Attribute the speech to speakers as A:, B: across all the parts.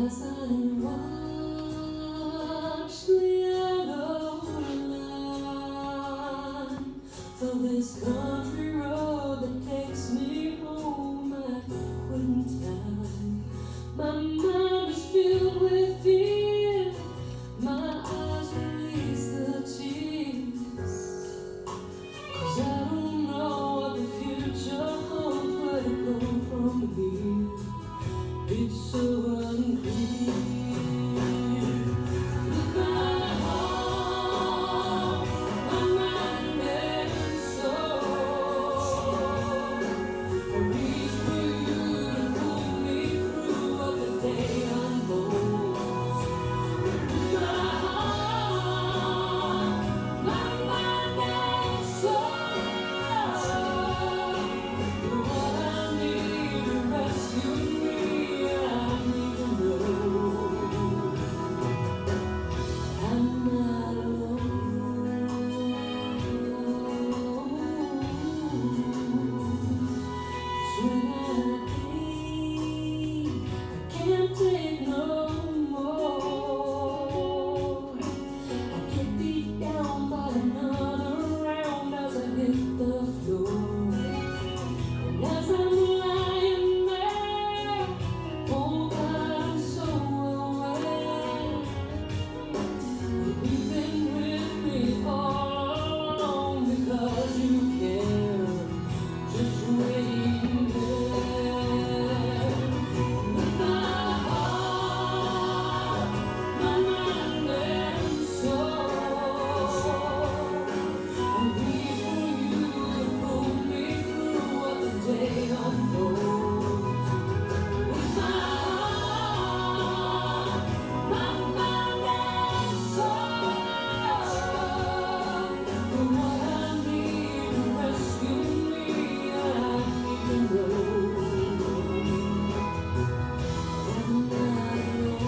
A: As I watch the outline of this country road that takes me home at quitting time, my mind is filled with fear. My eyes release the tears, 'cause I don't know what the future holds, where to go from here. It's so unclear. With my heart, my mind and soul, I reach for you to pull me through what the day unfolds. With my heart, my mind and soul, you're what I need to rescue me. I'm not alone. When I think I can't take no more, I get beat down by another round as I hit the floor. And as I'm lying there, oh God, I'm so aware you've been with me all along, because you care, just waiting there. With my heart, my mind and soul, I reach for you to pull me through what the day unfolds. With my heart, my mind and soul, you're what I need to rescue me. I need to know I'm not alone.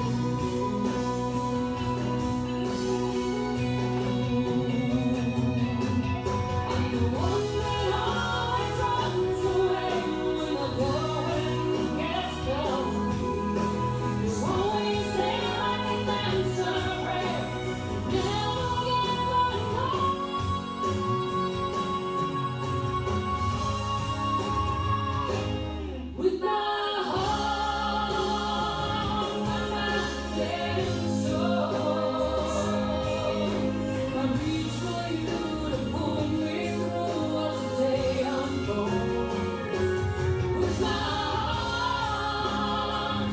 A: I'm the one that always runs away when the going gets tough. You're always there like an answer prayer. Never give up. With my heart, my mind and soul, I reach for you to pull me through what the day unfolds. With my heart,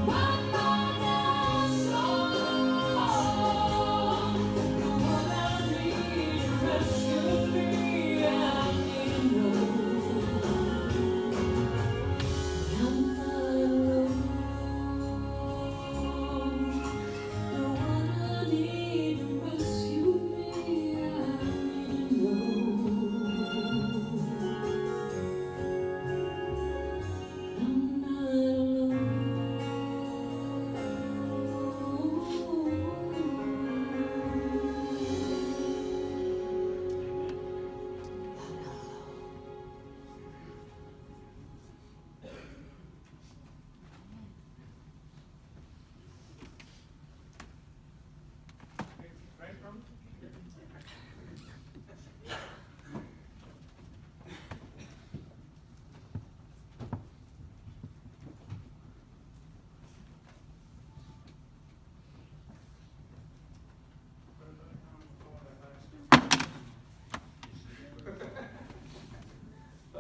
A: my mind and soul, you're what I need to rescue me. I need to know I'm not alone. You're what I need to rescue me. I need to know I'm not alone.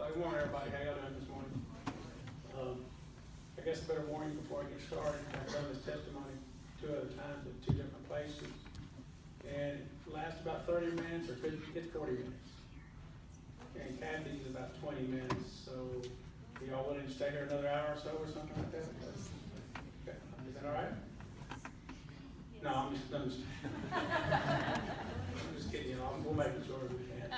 B: Good morning, everybody. How y'all doing this morning? I guess I better warn you before I get started. I've done this testimony 2 other times at 2 different places. And it lasts about 30 minutes or could get 40 minutes. And Kathy's about 20 minutes. So are y'all willing to stay here another hour or so or something like that? Okay. Is that all right? No, I'm just I'm just kidding. We'll make it short as we can.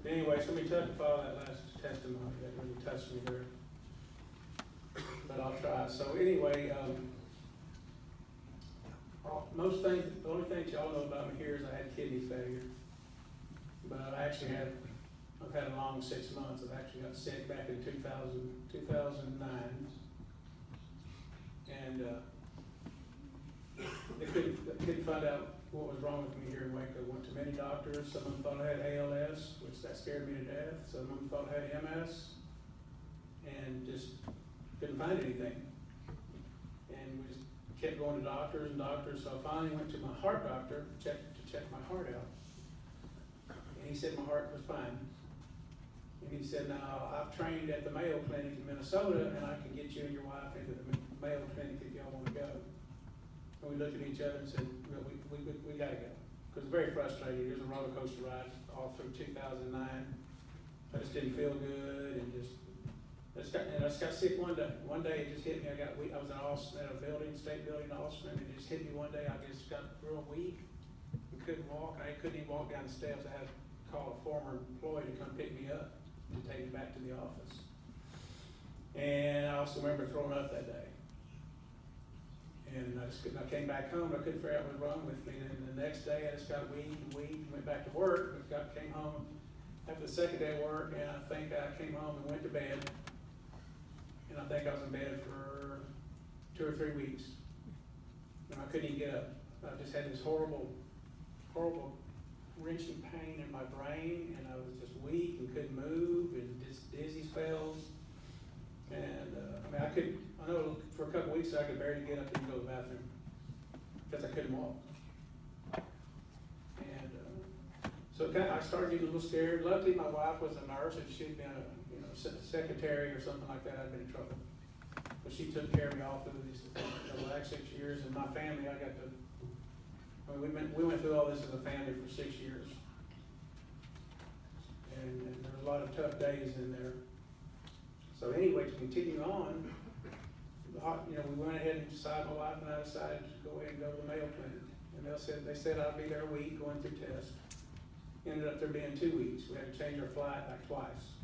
B: Anyways, let me touch the follow that last testimony. That really touched me there. But I'll try. So anyway, most things, the only things y'all know about me here is I had kidney failure. But I've had a long 6 months. I've actually got sick back in 2009. And couldn't find out what was wrong with me here in Waco. Went to many doctors. Some of them thought I had ALS, which that scared me to death. Some of them thought I had MS, and just couldn't find anything. And we just kept going to doctors and doctors. So I finally went to my heart doctor to check my heart out. And he said my heart was fine. And he said, now, I've trained at the Mayo Clinic in Minnesota, and I can get you and your wife into the Mayo Clinic if y'all want to go. And we looked at each other and said, well, we got to go. Because it's very frustrating. It was a roller coaster ride all through 2009. I just didn't feel good, and I just got sick one day. One day it just hit me. I was in Austin, at a building, state building in Austin, and it just hit me one day. I just got real weak and couldn't walk. I couldn't even walk down the steps. I had to call a former employee to come pick me up to take me back to the office. And I also remember throwing up that day. And I came back home, I couldn't figure out what was wrong with me. And the next day I just got weak and went back to work. Came home after the second day of work, and I think I came home and went to bed. And I think I was in bed for 2 or 3 weeks. And I couldn't even get up. I just had this horrible wrenching pain in my brain, and I was just weak and couldn't move, and just dizzy spells. And I know for a couple weeks I could barely get up and go to the bathroom because I couldn't walk. And so I started getting a little scared. Luckily, my wife was a nurse, and she'd been a secretary or something like that. I'd been in trouble, but she took care of me all through these the last 6 years. And my family, we went through all this as a family for 6 years, and there were a lot of tough days in there. So anyway, to continue on, we went ahead and decided, my wife and I decided to go ahead and go to the Mayo Clinic. And they said I'd be there a week going through tests. Ended up there being 2 weeks. We had to change our flight like twice.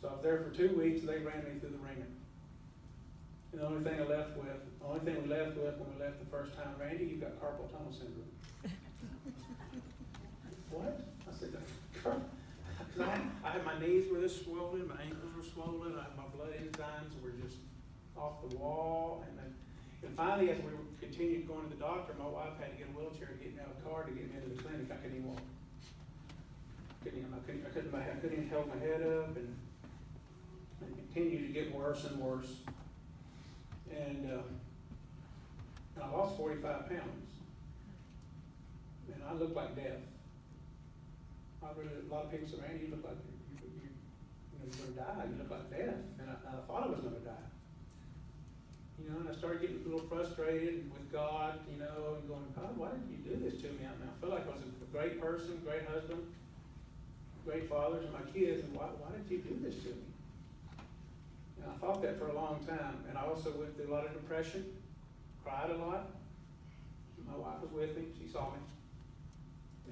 B: So I was there for 2 weeks, and they ran me through the ringer. And the only thing we left with when we left the first time, Randy, you've got carpal tunnel syndrome. What? I said, I had my knees were this swollen, my ankles were swollen, my blood enzymes were just off the wall. And finally, as we continued going to the doctor, my wife had to get a wheelchair to get me out of the car to get me into the clinic. I couldn't even walk. I couldn't even hold my head up, and it continued to get worse and worse. And I lost 45 pounds, and I looked like death. A lot of people said, Randy, you look like you're going to die. You look like death. And I thought I was going to die. And I started getting a little frustrated with God, and going, God, why did you do this to me? I felt like I was a great person, great husband, great father to my kids, and why did you do this to me? And I thought that for a long time. And I also went through a lot of depression, cried a lot. My wife was with me. She saw me.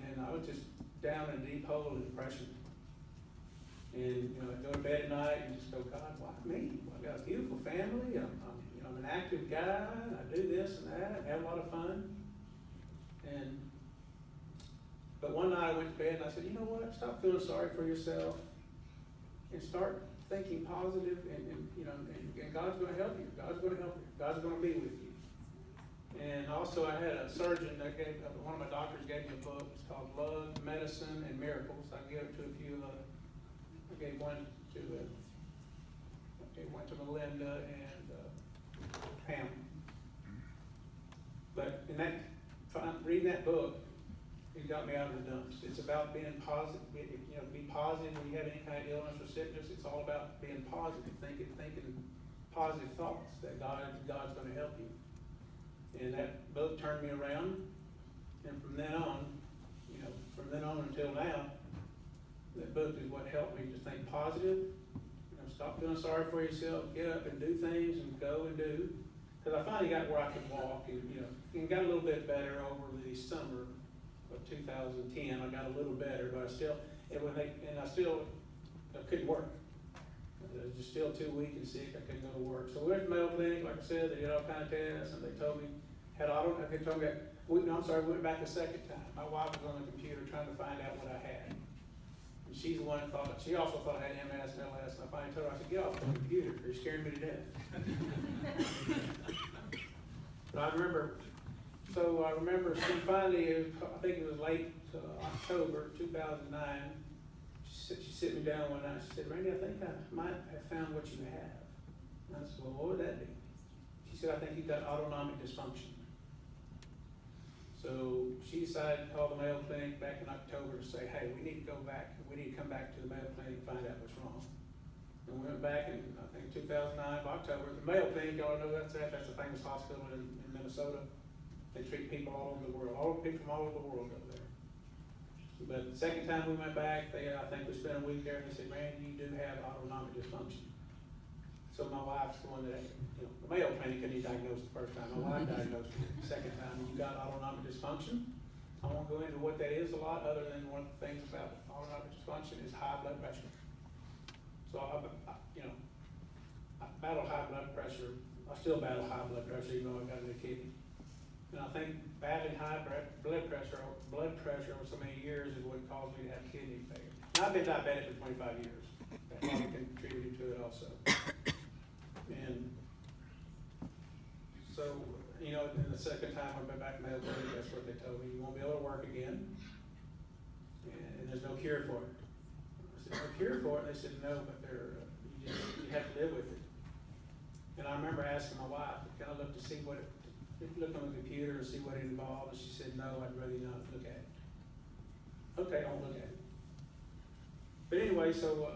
B: And I was just down in a deep hole of depression. And I'd go to bed at night and just go, God, why me? Well, I've got a beautiful family. I'm an active guy. I do this and that. I have a lot of fun. But one night I went to bed and I said, you know what? Stop feeling sorry for yourself and start thinking positive. And God's going to help you. God's going to help you. God's going to be with you. And also I had a surgeon that one of my doctors gave me a book. It's called Love, Medicine, and Miracles. I gave it to a few I gave one to Melinda and Pam. But reading that book, it got me out of the dumps. It's about being positive. Be positive when you have any kind of illness or sickness. It's all about being positive, thinking positive thoughts that God's going to help you. And that book turned me around, and from then on until now, that book is what helped me to think positive. Stop feeling sorry for yourself. Get up and do things and go and do. Because I finally got where I could walk, and got a little bit better over the summer of 2010. I got a little better, but I couldn't work. I was just still too weak and sick. I couldn't go to work. So we went to Mayo Clinic, like I said. They did all kind of tests, and they told me we went back a second time. My wife was on the computer trying to find out what I had. And she's the one that she also thought I had MS and LS. And I finally told her, I said, get off the computer. You're scaring me to death. But I remember So I remember she finally, I think it was late October 2009, she sit me down one night, she said, Randy, I think I might have found what you have. And I said, well, what would that be? She said, I think you've got autonomic dysfunction. So she decided to call the Mayo Clinic back in October to say, hey, we need to go back, we need to come back to the Mayo Clinic and find out what's wrong. And we went back in, I think, 2009 of October. The Mayo Clinic, y'all know that's a famous hospital in Minnesota. They treat people all over the world. People from all over the world go there. But the second time we went back, I think we spent a week there, and they said, man, you do have autonomic dysfunction. So my wife's the one that, the Mayo Clinic couldn't diagnose the first time. My wife diagnosed it the second time. You got autonomic dysfunction. I won't go into what that is a lot, other than one of the things about autonomic dysfunction is high blood pressure. So I battle high blood pressure. I still battle high blood pressure, even though I got a new kidney. And I think battling high blood pressure over so many years is what caused me to have kidney failure. And I've been diabetic for 25 years. That probably contributed to it also. And so, and the second time I went back to Mayo Clinic, that's what they told me. You won't be able to work again, and there's no cure for it. I said, no cure for it? They said, no, but you have to live with it. And I remember asking my wife, can I look to see what look on the computer and see what it involved? And she said, no, I'd rather not look at it. Okay, don't look at it. But anyway, so,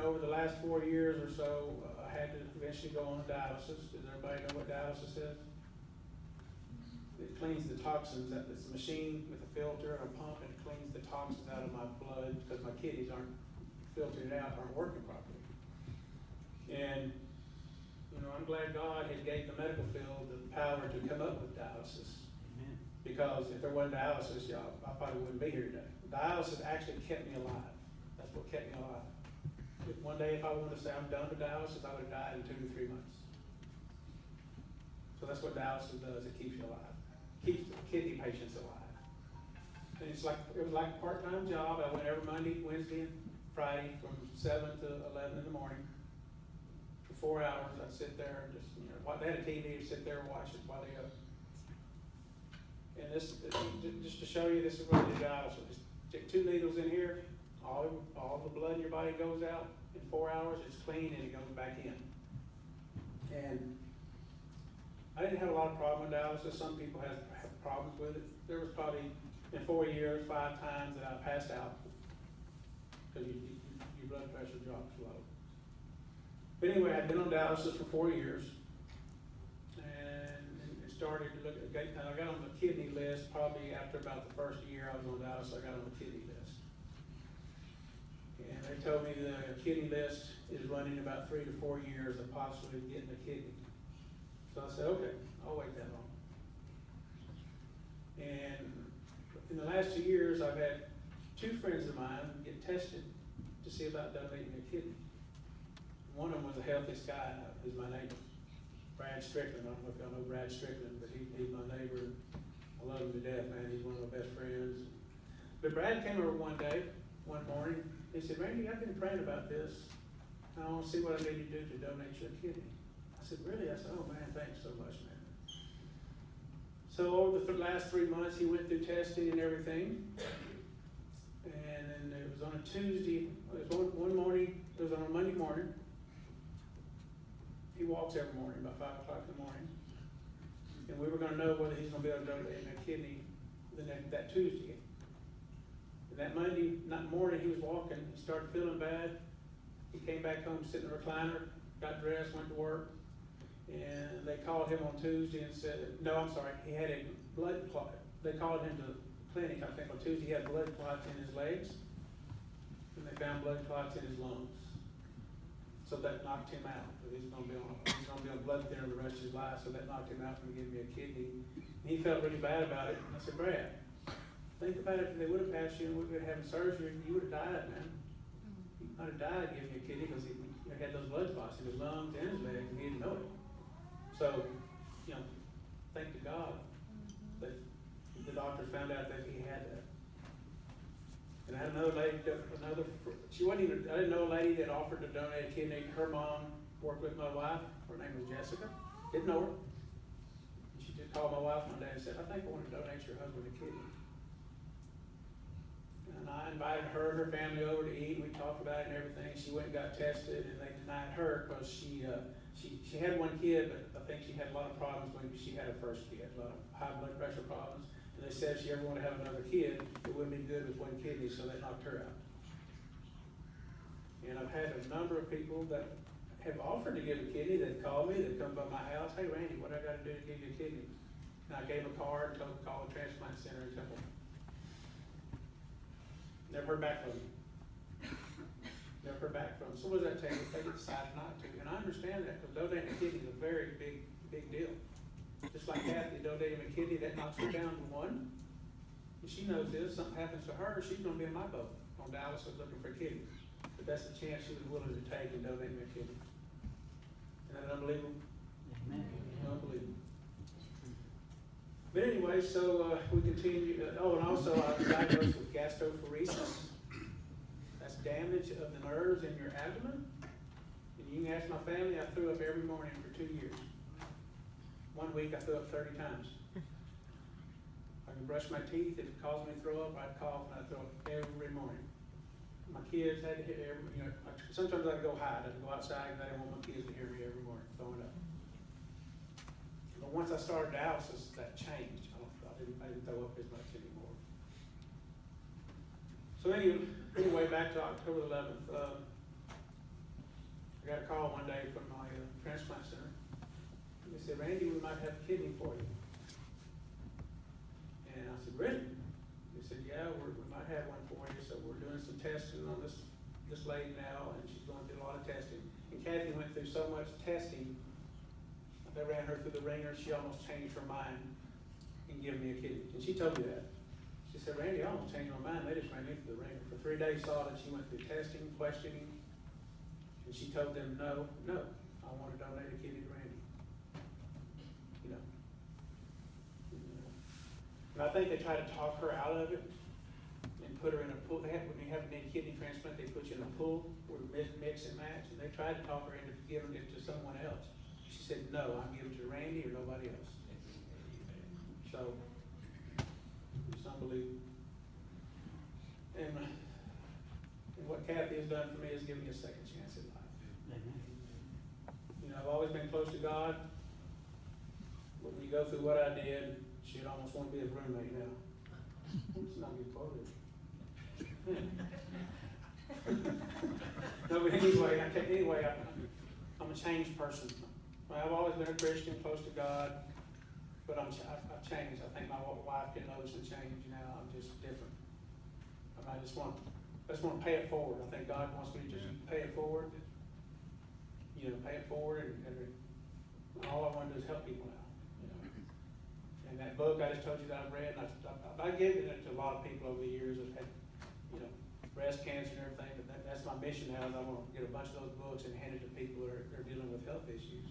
B: over the last 4 years or so, I had to eventually go on dialysis. Does everybody know what dialysis is? It cleans the toxins. It's a machine with a filter and a pump, and it cleans the toxins out of my blood because my kidneys aren't filtered out, aren't working properly. And, I'm glad God had gave the medical field the power to come up with dialysis. Amen. Because if there wasn't dialysis, I probably wouldn't be here today. Dialysis actually kept me alive. That's what kept me alive. One day, if I wanted to say I'm done with dialysis, I would have died in 2 to 3 months. So that's what dialysis does. It keeps you alive. Keeps the kidney patients alive. And it was like a part-time job. I went every Monday, Wednesday, and Friday from 7 to 11 in the morning. For 4 hours, I'd sit there and just, they had a TV to sit there and watch it while they go. And this, just to show you, this is what I did dialysis. Just stick 2 needles in here. All the blood in your body goes out in 4 hours. It's clean and it goes back in. And I didn't have a lot of problem with dialysis. Some people have problems with it. There was probably in 4 years 5 times that I passed out because your blood pressure drops low. But anyway, I'd been on dialysis for 4 years, and it started to look at. I got on the kidney list probably after about the first year I was on dialysis. I got on the kidney list. And they told me the kidney list is running about 3 to 4 years of possibly getting a kidney. So I said, okay, I'll wait that long. And in the last 2 years, I've had 2 friends of mine get tested to see about donating a kidney. One of them was the healthiest guy, who's my neighbor, Brad Strickland. I don't know if y'all know Brad Strickland, but he's my neighbor. I love him to death, man. He's one of my best friends. But Brad came over one morning. He said, Randy, I've been praying about this. I want to see what I need to do to donate your kidney. I said, really? I said, oh man, thanks so much, man. So over the last 3 months, he went through testing and everything. And then it was on a Tuesday. It was one morning. It was on a Monday morning. He walks every morning, about 5 o'clock in the morning. And we were going to know whether he's going to be able to donate a kidney that Tuesday. And that Monday morning, he was walking. He started feeling bad. He came back home, sat in the recliner, got dressed, went to work. And they called him on Tuesday and said, no, I'm sorry, he had a blood clot. They called him to the clinic, I think on Tuesday. He had blood clots in his legs. And they found blood clots in his lungs. So that knocked him out. He's going to be on blood thinner the rest of his life. So that knocked him out from giving me a kidney. And he felt really bad about it. And I said, Brad, think about it. If they would have passed you and we would have having surgery, you would have died, man. You might have died giving you a kidney because he had those blood clots in his lungs and his legs, and he didn't know it. So, thank to God that the doctor found out that he had that. And I had another lady, I didn't know a lady that offered to donate a kidney. Her mom worked with my wife. Her name was Jessica. Didn't know her. She she just called my wife one day and said, I think I want to donate your husband a kidney. And I invited her and her family over to eat, we talked about it and everything. She went and got tested, and they denied her because she had one kid, but I think she had a lot of problems when she had her first kid, a lot of high blood pressure problems. And they said if she ever wanted to have another kid, it wouldn't be good with one kidney, so they knocked her out. And I've had a number of people that have offered to give a kidney. They've called me, they've come by my house, hey Randy, what do I gotta do to give you a kidney? And I gave them a card and told them to call the transplant center in Temple. Never heard back from them. Never heard back from them. So what does that take if they decide not to? And I understand that, because donating a kidney is a very big deal. Just like Kathy donating a kidney, that knocks her down to one. And she knows this, something happens to her, she's gonna be in my boat on dialysis looking for a kidney. But that's the chance she was willing to take in donating a kidney. Isn't that unbelievable?
C: Amen.
B: Unbelievable. But anyway, so we continue. And also I was diagnosed with gastrophoresis. That's damage of the nerves in your abdomen. And you can ask my family, I threw up every morning for 2 years. 1 week I threw up 30 times. I can brush my teeth, if it caused me to throw up, I'd cough and I'd throw up every morning. My kids had to hear sometimes I'd go hide, I'd go outside because I didn't want my kids to hear me every morning throwing up. But once I started dialysis, that changed. I didn't throw up as much anymore. So anyway, back to October 11th. I got a call one day from my transplant center. They said, Randy, we might have a kidney for you. And I said, really? They said, yeah, we might have one for you. So we're doing some testing on this lady now, and she's going through a lot of testing. And Kathy went through so much testing, they ran her through the ringer, she almost changed her mind and gave me a kidney. And she told me that. She said, Randy, I almost changed my mind. They just ran me through the ringer. For 3 days solid, she went through testing, questioning, and she told them, no, I want to donate a kidney to Randy. And I think they tried to talk her out of it and put her in a pool. When you have a kidney transplant, they put you in a pool where mix and match, and they tried to talk her into giving it to someone else. She said, no, I'm giving it to Randy or nobody else. So, it's unbelievable. And what Kathy has done for me is given me a second chance in life.
C: Amen.
B: I've always been close to God, but when you go through what I did, she'd almost want to be his roommate now. It's not get quoted. No, but anyway, I'm a changed person. I've always been a Christian, close to God, but I've changed. I think my wife can notice the change now. I'm just different. I just want to pay it forward. I think God wants me to just pay it forward. Pay it forward, and all I want to do is help people out. And that book I just told you that I've read, and I've given it to a lot of people over the years that had, breast cancer and everything, but that's my mission now, is I want to get a bunch of those books and hand it to people that are dealing with health issues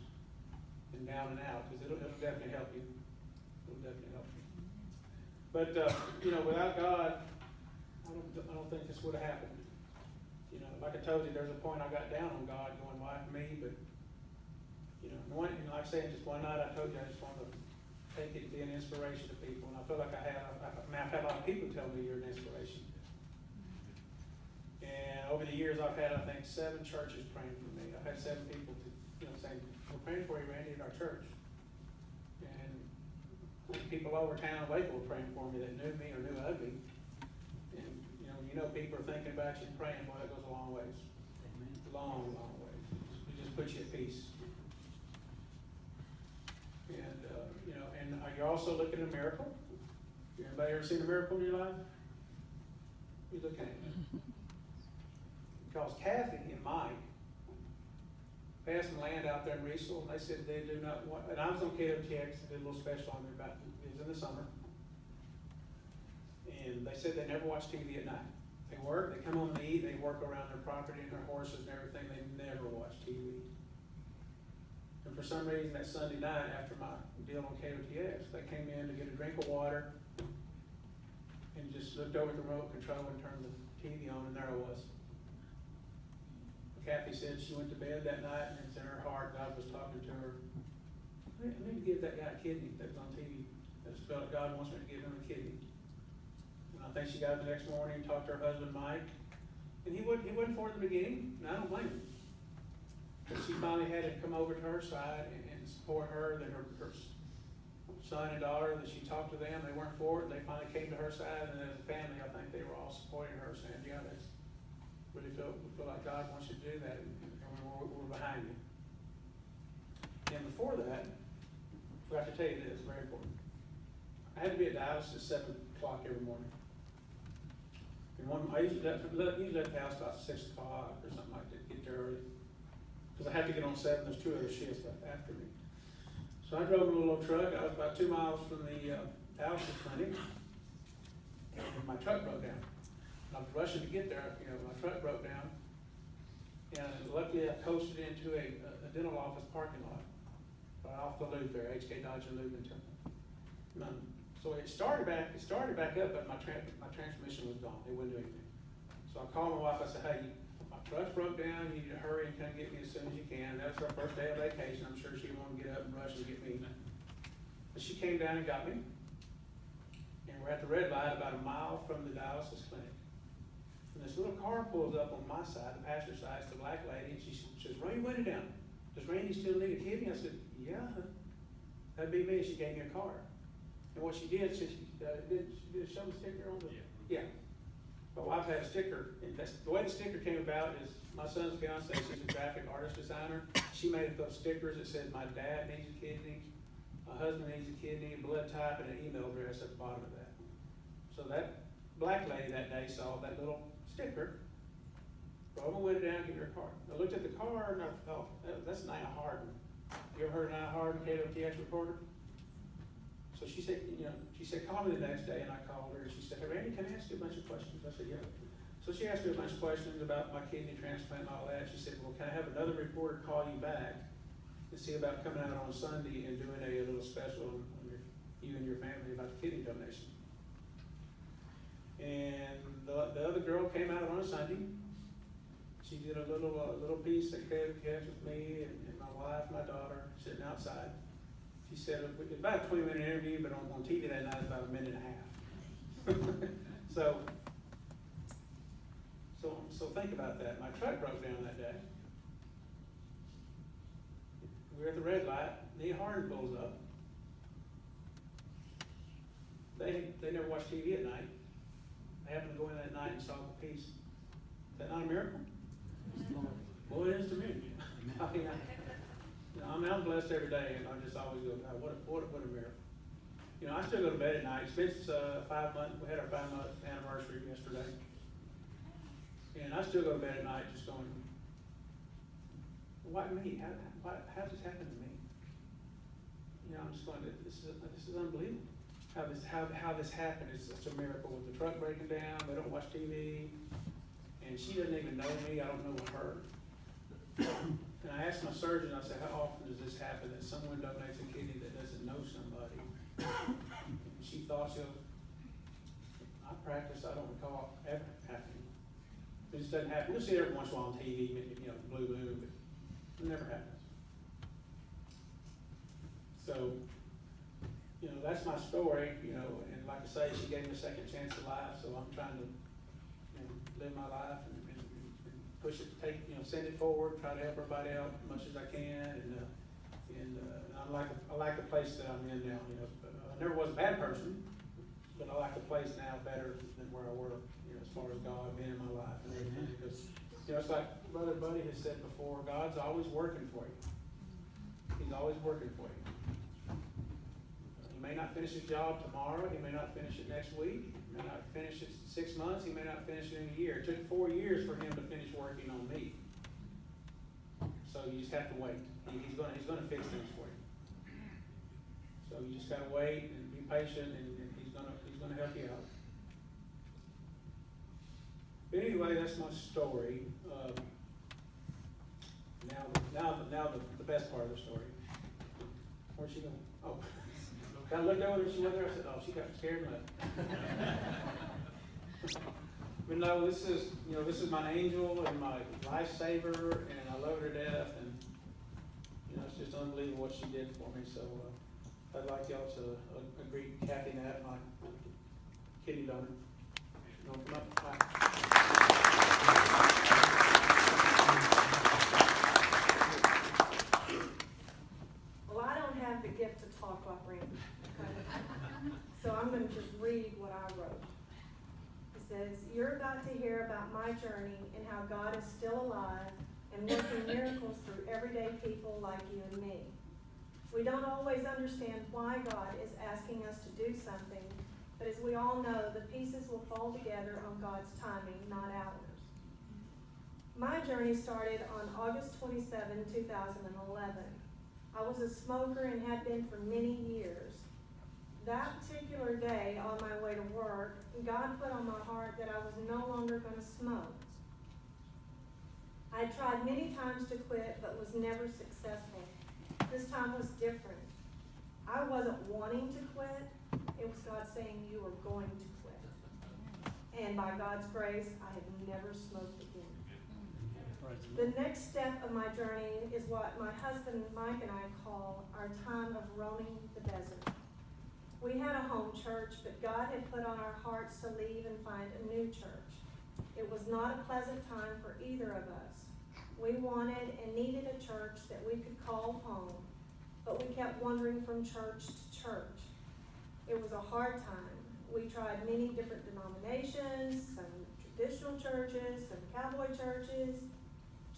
B: and down and out, because it'll definitely help you. It'll definitely help you. But, without God, I don't think this would have happened. Like I told you, there's a point I got down on God going, why me? But, like I said, just one night I told you I just wanted to take it and be an inspiration to people, and I feel like I've had a lot of people tell me you're an inspiration. And over the years, I've had, I think, 7 churches praying for me. I've had 7 people saying, we're praying for you, Randy, in our church. And people over town in Waco were praying for me that knew me or knew of me. And, people are thinking about you and praying, boy, that goes a long ways.
C: Amen.
B: Long ways. It just puts you at peace. And, and are you also looking at a miracle? Anybody ever seen a miracle in your life? You looking at it. Because Kathy and Mike had some land out there in Riesel, and they said they do not want, and I was on KOTX, did a little special on there it was in the summer. And they said they never watch TV at night. They work, they come home and eat, they work around their property and their horses and everything, they never watch TV. And for some reason that Sunday night after my deal on KOTX, they came in to get a drink of water and just looked over at the remote control and turned the TV on, and there I was. Kathy said she went to bed that night, and it's in her heart God was talking to her I need to give that guy a kidney that was on TV. I just felt like God wants me to give him a kidney. And I think she got up the next morning, talked to her husband, Mike, and he wasn't for it in the beginning, and I don't blame him. But she finally had to come over to her side and support her, that her son and daughter, that she talked to them, they weren't for it, they finally came to her side, and as a family, I think they were all supporting her, saying, yeah, that's, really we feel like God wants you to do that, and we're behind you. And before that, I forgot to tell you this, very important. I had to be at Dallas at 7 o'clock every morning. And I usually left the house about 6 o'clock or something like that, get there early. Because I have to get on 7, there's 2 other shifts after me. So I drove a little truck, I was about 2 miles from the dialysis clinic, and my truck broke down. I was rushing to get there, my truck broke down. And luckily I coasted into a dental office parking lot, right off the loop there, HK Dodge and Loop in Temple. So it started back up, but my transmission was gone, it wouldn't do anything. So I called my wife, I said, hey, my truck broke down, you need to hurry and come get me as soon as you can. That was her first day of vacation, I'm sure she wanted to get up and rush and get me. But she came down and got me. And we're at the red light about a mile from the dialysis clinic. And this little car pulls up on my side, the passenger side, it's the black lady, and she says, Randy, wait it down. Does Randy still need a kidney? I said, yeah, that'd be me. She gave me a card. And what she did, she did show the sticker on the, yeah. My wife had a sticker, and the way the sticker came about is my son's fiance, she's a graphic artist designer. She made up stickers that said, my dad needs a kidney, my husband needs a kidney, blood type, and an email address at the bottom of that. So that black lady that day saw that little sticker, drove my window down, give her a card. I looked at the card and I thought, that's Nina Harden. You ever heard of Nina Harden, KOTX reporter? So she said, call me the next day, and I called her, and she said, hey, Randy, can I ask you a bunch of questions? I said, yeah. So she asked me a bunch of questions about my kidney transplant and all that. She said, well, can I have another reporter call you back and see about coming out on Sunday and doing a little special on you and your family about the kidney donation? And the other girl came out on a Sunday. She did a little piece that Kev with me and my wife, my daughter, sitting outside. She said it was about a 20-minute interview, but on TV that night it was about a minute and a half. So think about that. My truck broke down that day. We were at the red light. Nina Harden pulls up. They never watch TV at night. They happened to go in that night and saw the piece. Is that not a miracle? Well, it is to me. I mean, I'm blessed every day, and I just always go, God, what a miracle. I still go to bed at night. It's 5 months. We had our 5-month anniversary yesterday. And I still go to bed at night just going, why me? How did this happen to me? I'm just going, this is unbelievable. How this happened. It's a miracle with the truck breaking down. They don't watch TV. And she doesn't even know me. I don't know her. And I asked my surgeon, I said, how often does this happen, that someone donates a kidney that doesn't know somebody? And she thought, I practice, I don't recall ever happening. It just doesn't happen. You'll see it every once in a while on TV, blue, but it never happens. So, that's my story, and like I say, she gave me a second chance at life, so I'm trying to live my life and push it, send it forward, try to help everybody out as much as I can, and I like the place that I'm in now. I never was a bad person, but I like the place now better than where I were, as far as God being in my life and everything. Because it's like Brother Buddy has said before, God's always working for you. He's always working for you. He may not finish his job tomorrow. He may not finish it next week. He may not finish it 6 months. He may not finish it in a year. It took 4 years for him to finish working on me. So you just have to wait. He's gonna fix things for you. So you just gotta wait and be patient, and he's gonna help you out. But anyway, that's my story. Now the best part of the story. Where's she going? Oh. I looked over and she went there. I said, oh, she got scared and left. But no, this is my angel and my lifesaver, and I love her to death. And it's just unbelievable what she did for me, so, I'd like y'all to greet Kathy Knapp, my kidney donor. You wanna come up? Hi.
D: Well, I don't have the gift to talk like Randy, okay? So I'm gonna just read what I wrote. It says, "You're about to hear about my journey and how God is still alive and working miracles through everyday people like you and me. We don't always understand why God is asking us to do something, but as we all know, the pieces will fall together on God's timing, not ours. My journey started on August 27, 2011. I was a smoker and had been for many years. That particular day, on my way to work, God put on my heart that I was no longer going to smoke. I tried many times to quit, but was never successful. This time was different. I wasn't wanting to quit. It was God saying, you are going to quit. And by God's grace, I have never smoked again. The next step of my journey is what my husband Mike and I call our time of roaming the desert. We had a home church, but God had put on our hearts to leave and find a new church. It was not a pleasant time for either of us. We wanted and needed a church that we could call home, but we kept wandering from church to church. It was a hard time. We tried many different denominations, some traditional churches, some cowboy churches,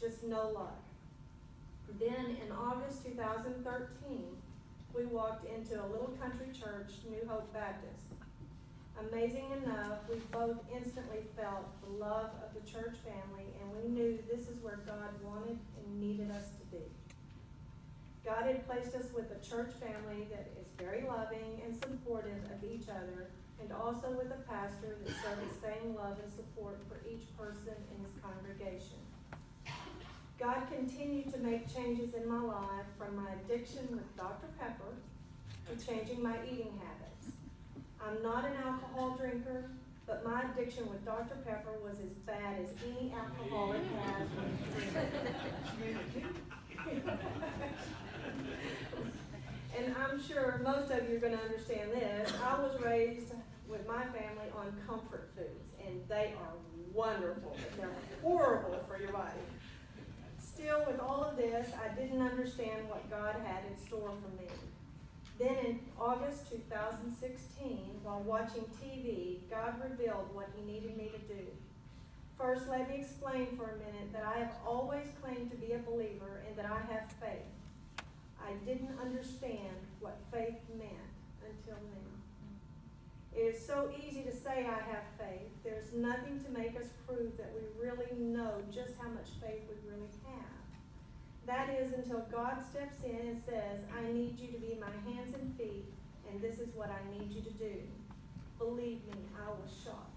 D: just no luck. Then in August 2013, we walked into a little country church, New Hope Baptist. Amazing enough, we both instantly felt the love of the church family, and we knew this is where God wanted and needed us to be. God had placed us with a church family that is very loving and supportive of each other, and also with a pastor that showed the same love and support for each person in his congregation. God continued to make changes in my life, from my addiction with Dr. Pepper to changing my eating habits. I'm not an alcohol drinker, but my addiction with Dr. Pepper was as bad as any alcoholic has. And I'm sure most of you are going to understand this. I was raised with my family on comfort foods, and they are wonderful, but they're horrible for your body. Still, with all of this, I didn't understand what God had in store for me. Then in August 2016, while watching TV, God revealed what he needed me to do. First, let me explain for a minute that I have always claimed to be a believer and that I have faith. I didn't understand what faith meant until now. It is so easy to say I have faith. There's nothing to make us prove that we really know just how much faith we really have. That is until God steps in and says, I need you to be my hands and feet, and this is what I need you to do. Believe me, I was shocked.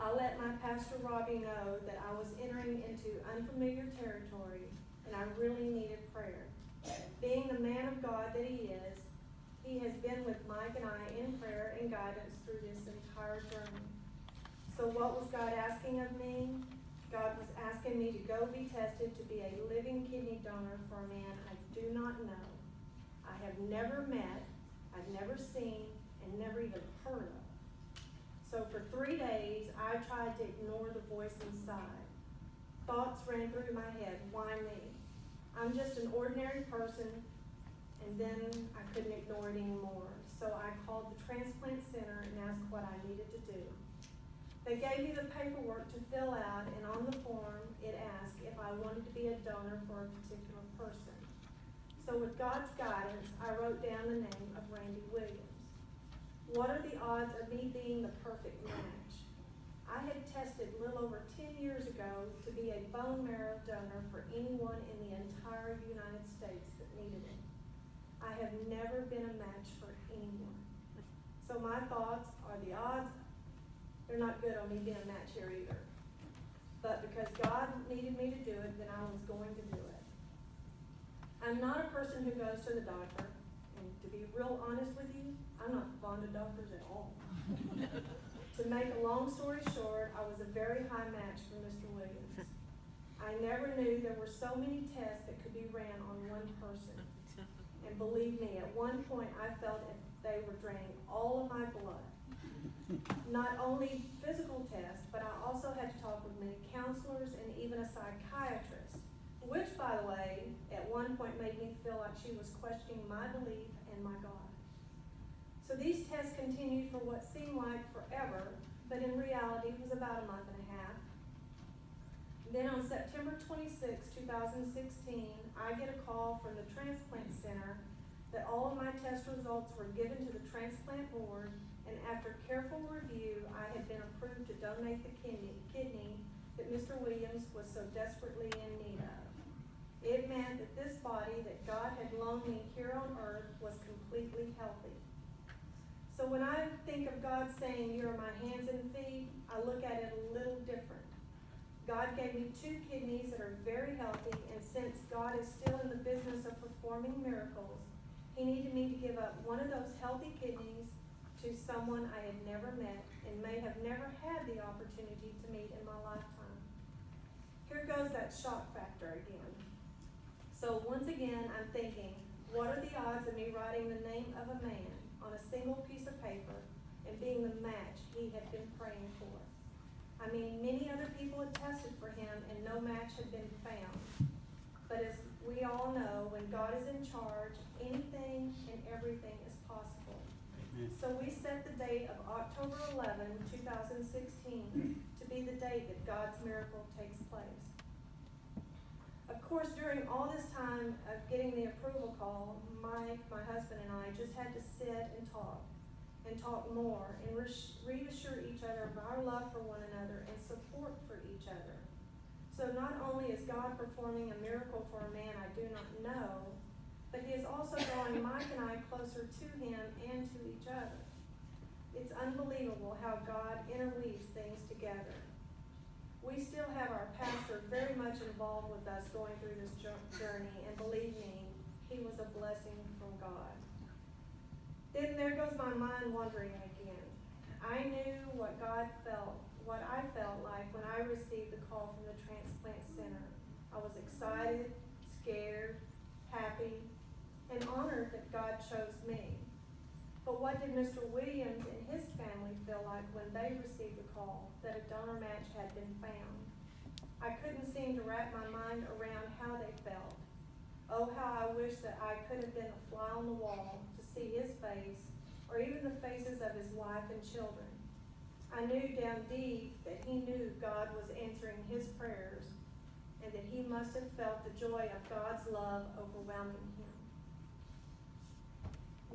D: I let my pastor Robbie know that I was entering into unfamiliar territory, and I really needed prayer. Being the man of God that he is, he has been with Mike and I in prayer and guidance through this entire journey. So what was God asking of me? God was asking me to go be tested to be a living kidney donor for a man I do not know, I have never met, I've never seen, and never even heard of. So for 3 days, I tried to ignore the voice inside. Thoughts ran through my head, why me? I'm just an ordinary person, and then I couldn't ignore it anymore. So I called the transplant center and asked what I needed to do. They gave me the paperwork to fill out, and on the form, it asked if I wanted to be a donor for a particular person. So with God's guidance, I wrote down the name of Randy Williams. What are the odds of me being the perfect match? I had tested a little over 10 years ago to be a bone marrow donor for anyone in the entire United States that needed it. I have never been a match for anyone. So my thoughts are the odds, they're not good on me being a match here either. But because God needed me to do it, then I was going to do it. I'm not a person who goes to the doctor, and to be real honest with you, I'm not fond of doctors at all. To make a long story short, I was a very high match for Mr. Williams. I never knew there were so many tests that could be ran on one person. And believe me, at one point I felt if they were draining all of my blood. Not only physical tests, but I also had to talk with many counselors and even a psychiatrist, which, by the way, at one point made me feel like she was questioning my belief and my God. So these tests continued for what seemed like forever, but in reality was about a month and a half. Then on September 26, 2016, I get a call from the transplant center that all of my test results were given to the transplant board, and after careful review, I had been approved to donate the kidney that Mr. Williams was so desperately in need of. It meant that this body that God had loaned me here on earth was completely healthy. So when I think of God saying, "You are my hands and feet," I look at it a little different. God gave me 2 kidneys that are very healthy, and since God is still in the business of performing miracles, He needed me to give up one of those healthy kidneys to someone I had never met and may have never had the opportunity to meet in my lifetime. Here goes that shock factor again. So once again, I'm thinking, what are the odds of me writing the name of a man on a single piece of paper and being the match he had been praying for? I mean, many other people had tested for him and no match had been found. But as we all know, when God is in charge, anything and everything is possible.
C: Amen.
D: So we set the date of October 11, 2016 to be the date that God's miracle takes place. Of course, during all this time of getting the approval call, Mike, my husband, and I just had to sit and talk more and reassure each other of our love for one another and support for each other. So not only is God performing a miracle for a man I do not know, but He is also drawing Mike and I closer to Him and to each other. It's unbelievable how God interweaves things together. We still have our pastor very much involved with us going through this journey, and believe me, he was a blessing from God. Then there goes my mind wandering again. I knew what I felt like when I received the call from the transplant center. I was excited, scared, happy, and honored that God chose me. But what did Mr. Williams and his family feel like when they received the call that a donor match had been found? I couldn't seem to wrap my mind around how they felt. Oh, how I wish that I could have been a fly on the wall to see his face, or even the faces of his wife and children. I knew down deep that he knew God was answering his prayers, and that he must have felt the joy of God's love overwhelming him.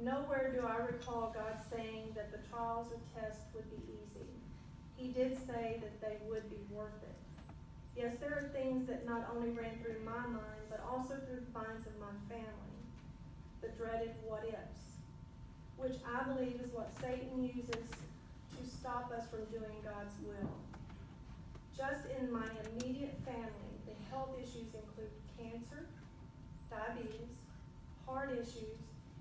D: Nowhere do I recall God saying that the trials or tests would be easy. He did say that they would be worth it. Yes, there are things that not only ran through my mind, but also through the minds of my family. The dreaded what ifs, which I believe is what Satan uses to stop us from doing God's will. Just in my immediate family, the health issues include cancer, diabetes, heart issues,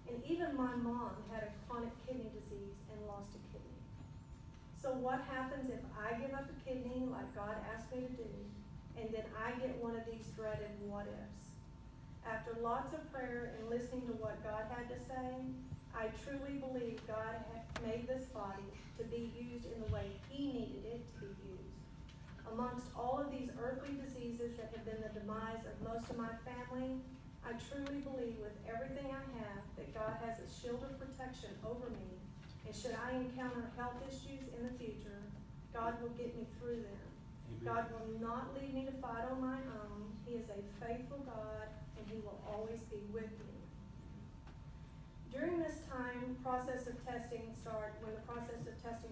D: and even my mom had a chronic kidney disease and lost a kidney. So what happens if I give up a kidney like God asked me to do, and then I get one of these dreaded what ifs? After lots of prayer and listening to what God had to say, I truly believe God had made this body to be used in the way He needed it to be used. Amongst all of these earthly diseases that have been the demise of most of my family, I truly believe with everything I have that God has a shield of protection over me, and should I encounter health issues in the future, God will get me through them.
C: Amen.
D: God will not leave me to fight on my own. He is a faithful God, and He will always be with me. During this time, when the process of testing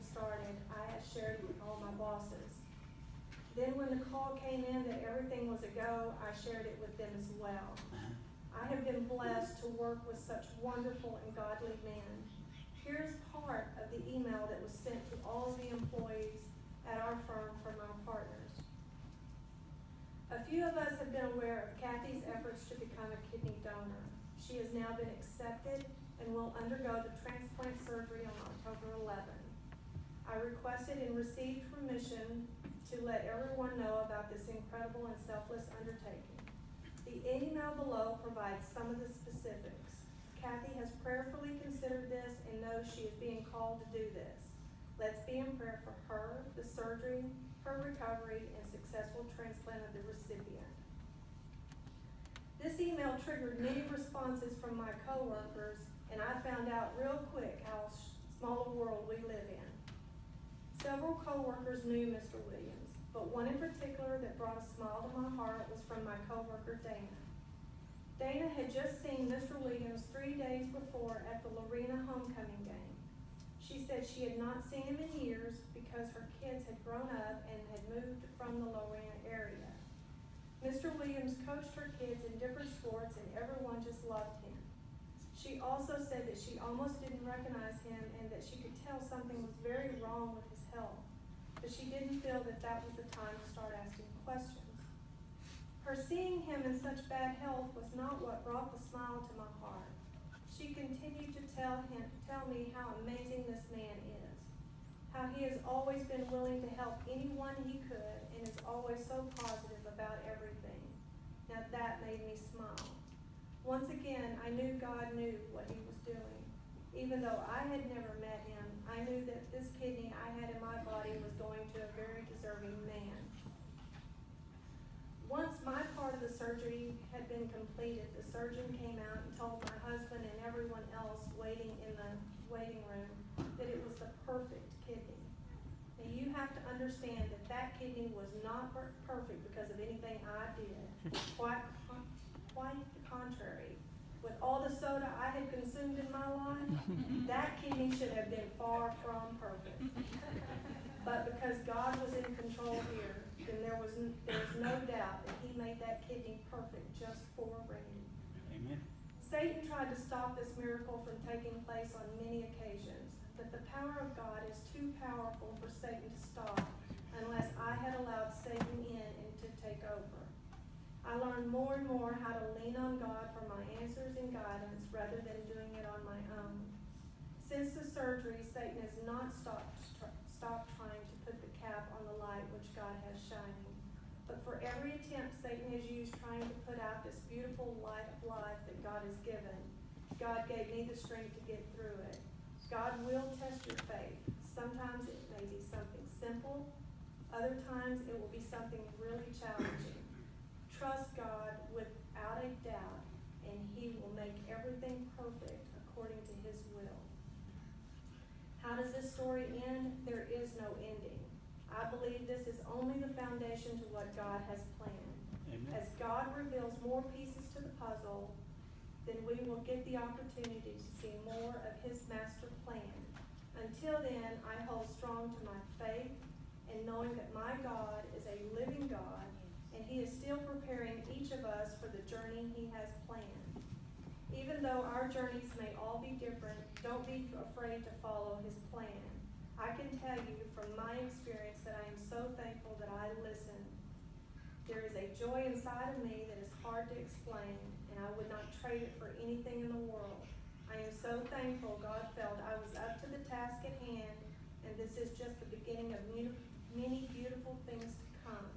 D: started, I had shared it with all my bosses. Then when the call came in that everything was a go, I shared it with them as well. I have been blessed to work with such wonderful and godly men. Here's part of the email that was sent to all of the employees at our firm from our partners. A few of us have been aware of Kathy's efforts to become a kidney donor. She has now been accepted and will undergo the transplant surgery on October 11. I requested and received permission to to let everyone know about this incredible and selfless undertaking. The email below provides some of the specifics. Kathy has prayerfully considered this and knows she is being called to do this. Let's be in prayer for her, the surgery, her recovery, and successful transplant of the recipient. This email triggered many responses from my coworkers, and I found out real quick how small a world we live in. Several coworkers knew Mr. Williams, but one in particular that brought a smile to my heart was from my coworker Dana. Dana had just seen Mr. Williams 3 days before at the Lorena homecoming game. She said she had not seen him in years because her kids had grown up and had moved from the Lorena area. Mr. Williams coached her kids in different sports and everyone just loved him. She also said that she almost didn't recognize him and that she could tell something was very wrong with his health, but she didn't feel that that was the time to start asking questions. Her seeing him in such bad health was not what brought the smile to my heart. She continued to tell me how amazing this man is, how he has always been willing to help anyone he could and is always so positive about everything. Now that made me smile. Once again, I knew God knew what he was doing. Even though I had never met him, I knew that this kidney I had in my body was going to a very deserving man. Once my part of the surgery had been completed, the surgeon came out and told my husband and everyone else waiting in the waiting room that it was the perfect kidney. Now you have to understand that that kidney was not perfect because of anything I did. Quite the contrary. With all the soda I had consumed in my life, that kidney should have been far from perfect. But because God was in control here, then there's no doubt that he made that kidney perfect just for Randy.
C: Amen.
D: Satan tried to stop this miracle from taking place on many occasions, but the power of God is too powerful for Satan to stop unless I had allowed Satan in and to take over. I learned more and more how to lean on God for my answers and guidance rather than doing it on my own. Since the surgery, Satan has not stopped trying to put the cap on the light which God has shining. But for every attempt Satan has used trying to put out this beautiful light of life that God has given, God gave me the strength to get through it. God will test your faith. Sometimes it may be something simple. Other times it will be something really challenging. Trust God without a doubt, and he will make everything perfect according to his will. How does this story end? There is no ending. I believe this is only the foundation to what God has planned.
C: Amen.
D: As God reveals more pieces to the puzzle, then we will get the opportunity to see more of his master plan. Until then, I hold strong to my faith and knowing that my God is a living God, and he is still preparing each of us for the journey he has planned. Even though our journeys may all be different, don't be afraid to follow his plan. I can tell you from my experience that I am so thankful that I listened. There is a joy inside of me that is hard to explain, and I would not trade it for anything in the world. I am so thankful God felt I was up to the task at hand, and this is just the beginning of many beautiful things to come.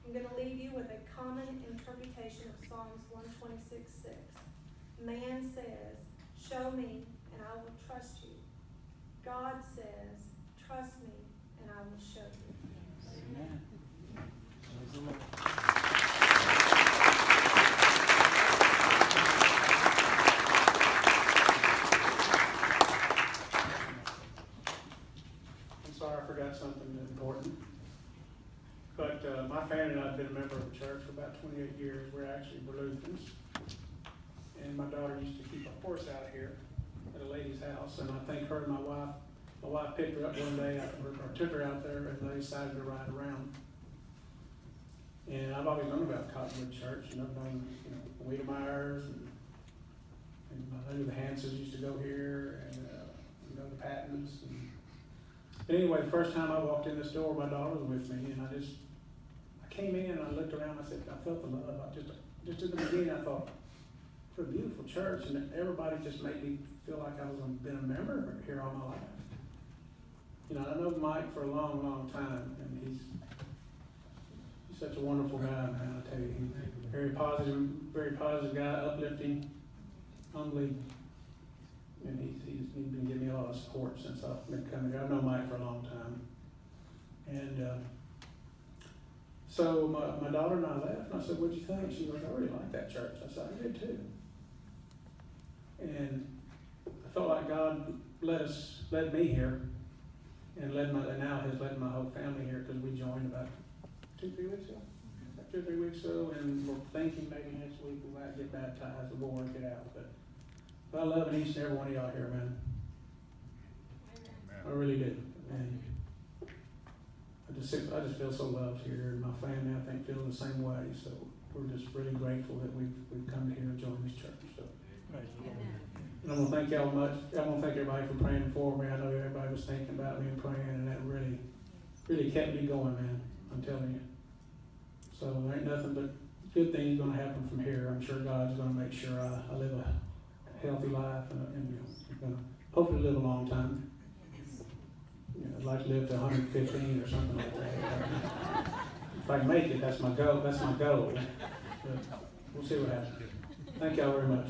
D: I'm going to leave you with a common interpretation of Psalms 126:6. Man says, "Show me, and I will trust you." God says, "Trust me, and I will show you."
C: Amen. Praise the Lord.
B: I'm sorry, I forgot something important. But my family and I have been a member of the church for about 28 years. We're Lutherans. And my daughter used to keep a horse out here at a lady's house. And I think her and my wife picked her up one day or took her out there and they decided to ride around. And I've always known about Cottonwood Church and I've known, the Wiedemeyers and I knew the Hansons used to go here and go to Patton's. But anyway, the first time I walked in this door, my daughter was with me, and I came in and I looked around. I said, I felt the love. Just at the beginning, I thought, what a beautiful church, and everybody just made me feel like I was been a member here all my life. you know, I know Mike for a long, long time, and he's such a wonderful guy, man, I tell you. He's a very positive guy, uplifting, humbly. And he's been giving me a lot of support since I've been coming here. I've known Mike for a long time. And so my daughter and I left, and I said, "What'd you think?" She goes, "I really like that church." I said, "I did too." And I felt like God led me here, and now has led my whole family here, because we joined about 2-3 weeks ago. 2 or 3 weeks ago, and we're thinking maybe next week we might get baptized, we'll work it out. But I love each and every one of y'all here, man. I really do. And I just feel so loved here, and my family, I think, feel the same way. So we're just really grateful that we've come here and joined this church. So, and I want to thank y'all much. I want to thank everybody for praying for me. I know everybody was thinking about me and praying, and that really kept me going, man. I'm telling you. So there ain't nothing but good things going to happen from here. I'm sure God's going to make sure I live a healthy life, and going to hopefully live a long time. You know, I'd like to live to 115 or something like that. If I can make it, that's my goal. But we'll see what happens. Thank y'all very much.